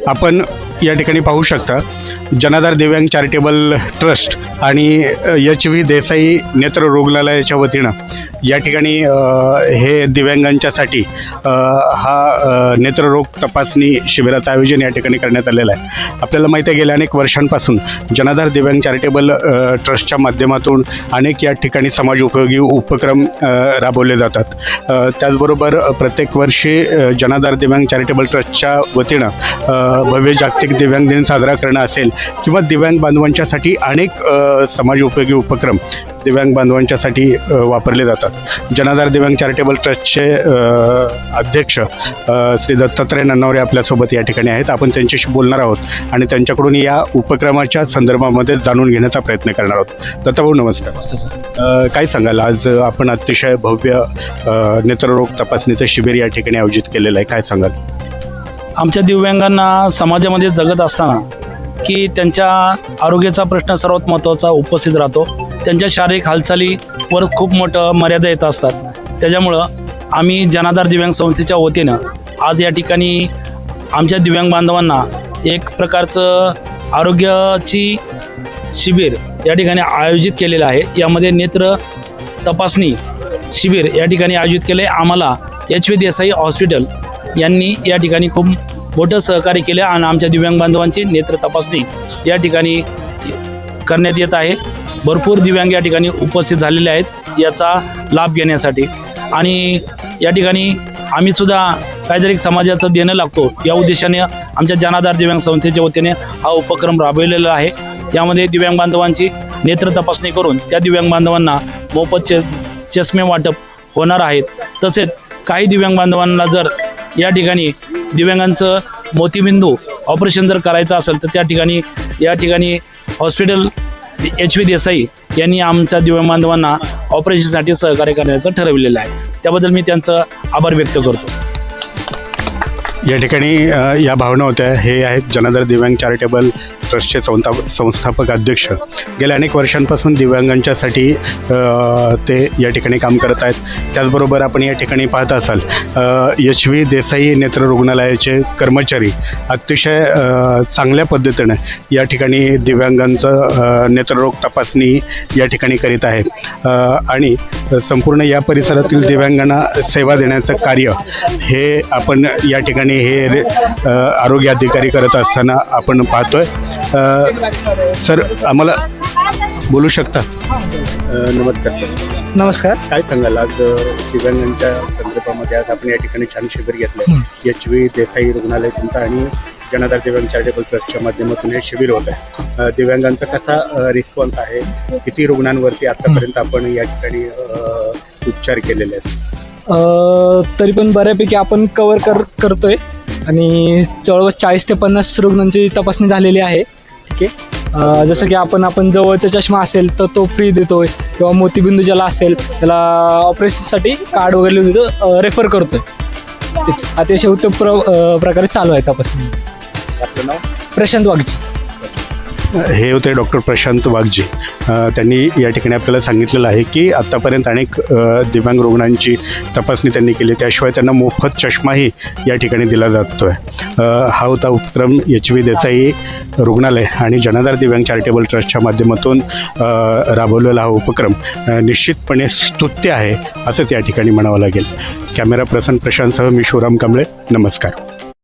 आपण या ठिकाणी पाहू शकता जनाधार दिव्यांग चॅरिटेबल ट्रस्ट आणि एच.व्ही. देसाई नेत्र रुग्णालयाच्या वतीनं या ठिकाणी हे दिव्यांगांच्यासाठी हा नेत्ररोग तपासणी शिबिराचं आयोजन या ठिकाणी करण्यात आलेलं आहे. आपल्याला माहिती आहे गेल्या अनेक वर्षांपासून जनाधार दिव्यांग चॅरिटेबल ट्रस्टच्या माध्यमातून अनेक या ठिकाणी समाज उपयोगी उपक्रम राबवले जातात. त्याचबरोबर प्रत्येक वर्षी जनाधार दिव्यांग चॅरिटेबल ट्रस्टच्या वतीनं भव्य जागतिक दिव्यांग दिन साजरा करणं असेल किंवा दिव्यांग बांधवांच्यासाठी अनेक समाज उपयोगी उपक्रम दिव्यांग बांधवांच्यासाठी वापरले जातात. जनाधार दिव्यांग चॅरिटेबल ट्रस्टचे अध्यक्ष श्री दत्तात्रय नन्नावरे आपल्यासोबत या ठिकाणी आहेत. आपण त्यांच्याशी बोलणार आहोत आणि त्यांच्याकडून या उपक्रमाच्या संदर्भामध्ये जाणून घेण्याचा प्रयत्न करणार आहोत. दत्ताभाऊ नमस्कार. काय सांगाल, आज आपण अतिशय भव्य नेत्ररोग तपासणीचं शिबिर या ठिकाणी आयोजित केलेलं आहे, काय सांगाल? आमच्या दिव्यांगांना समाजामध्ये जगत असताना की त्यांच्या आरोग्याचा प्रश्न सर्वात महत्त्वाचा उपस्थित राहतो. त्यांच्या शारीरिक हालचालीवर खूप मोठं मर्यादा येत असतात. त्याच्यामुळं आम्ही जनाधार दिव्यांग संस्थेच्या वतीनं आज या ठिकाणी आमच्या दिव्यांग बांधवांना एक प्रकारचं आरोग्याची शिबिर या ठिकाणी आयोजित केलेलं आहे. यामध्ये नेत्र तपासणी शिबिर या ठिकाणी आयोजित केले. आम्हाला एच.व्ही. देसाई हॉस्पिटल यांनी या ठिकाणी खूप मोठं सहकार्य केले आणि आमच्या दिव्यांग बांधवांची नेत्र तपासणी या ठिकाणी करण्यात येत आहे. भरपूर दिव्यांग या ठिकाणी उपस्थित झालेले आहेत याचा लाभ घेण्यासाठी. आणि या ठिकाणी आम्हीसुद्धा काहीतरी समाजाचं देणं लागतो या उद्देशाने आमच्या जनाधार दिव्यांग संस्थेच्या वतीने हा उपक्रम राबविलेला आहे. यामध्ये दिव्यांग बांधवांची नेत्र तपासणी करून त्या दिव्यांग बांधवांना मोफत चष्मे वाटप होणार आहेत. तसेच काही दिव्यांग बांधवांना जर या ठिकाणी दिव्यांगांचं मोतीबिंदू ऑपरेशन जर करायचं असेल तर या ठिकाणी हॉस्पिटल एच.व्ही. देसाई यांनी आमच्या दिव्यांग बांधवांना ऑपरेशनसाठी सहकार्य करण्याचं ठरवलेलं आहे. त्याबद्दल मी त्यांचं आभार व्यक्त करतो. या ठिकाणी या भावना होत्या. हे आहेत जनाधार दिव्यांग चॅरिटेबल ट्रस्टचे संस्थापक अध्यक्ष. गेल्या अनेक वर्षांपासून दिव्यांगांच्यासाठी ते या ठिकाणी काम करत आहेत. त्याचबरोबर आपण या ठिकाणी पाहत असाल एच.व्ही. देसाई नेत्र रुग्णालयाचे कर्मचारी अतिशय चांगल्या पद्धतीने या ठिकाणी दिव्यांगांचं नेत्ररोग तपासणी या ठिकाणी करीत आहेत आणि संपूर्ण या परिसरातील दिव्यांगांना सेवा देण्याचं कार्य हे आपण या ठिकाणी हे आरोग्य अधिकारी करत असताना आपण पाहतोय. सर, आम्हाला बोलू शकता? नमस्कार सर. नमस्कार. काय सांगाल, आज दिव्यांगांच्या संदर्भामध्ये आज आपण या ठिकाणी छान शिबिर घेतलं. एच.व्ही. देसाई रुग्णालय तुमचं आणि जनाधार दिव्यांग चॅरिटेबल ट्रस्टच्या माध्यमातून हे शिबिर होत आहे. दिव्यांगांचा कसा रिस्पॉन्स आहे? किती रुग्णांवरती आतापर्यंत आपण या ठिकाणी उपचार केलेले आहेत? तरी पण बऱ्यापैकी आपण कवर करतोय आणि जवळपास 40 ते 50 रुग्णांची तपासणी झालेली आहे. ठीक आहे. जसं की आपण जवळचा चष्मा असेल तर तो फ्री देतोय किंवा मोतीबिंदू ज्याला असेल त्याला ऑपरेशनसाठी कार्ड वगैरे देतो, रेफर करतोय. तेच अतिशय उत्तम प्रकारे चालू आहे तपासणी. आपलं नाव? प्रशांत वाघजी. हे होते डॉक्टर प्रशांत वाघजी. त्यांनी या ठिकाणी आपल्याला सांगितलेलं आहे की आत्तापर्यंत अनेक दिव्यांग रुग्णांची तपासणी त्यांनी केली. त्याशिवाय त्यांना मोफत चष्माही या ठिकाणी दिला जातो आहे. हा होता उपक्रम एच.व्ही. देसाई रुग्णालय आणि जनाधार दिव्यांग चॅरिटेबल ट्रस्टच्या माध्यमातून राबवलेला हा उपक्रम निश्चितपणे स्तुत्य आहे असंच या ठिकाणी म्हणावं लागेल. कॅमेरा पर्सन प्रशांतसह मी शिवराम कांबळे. नमस्कार.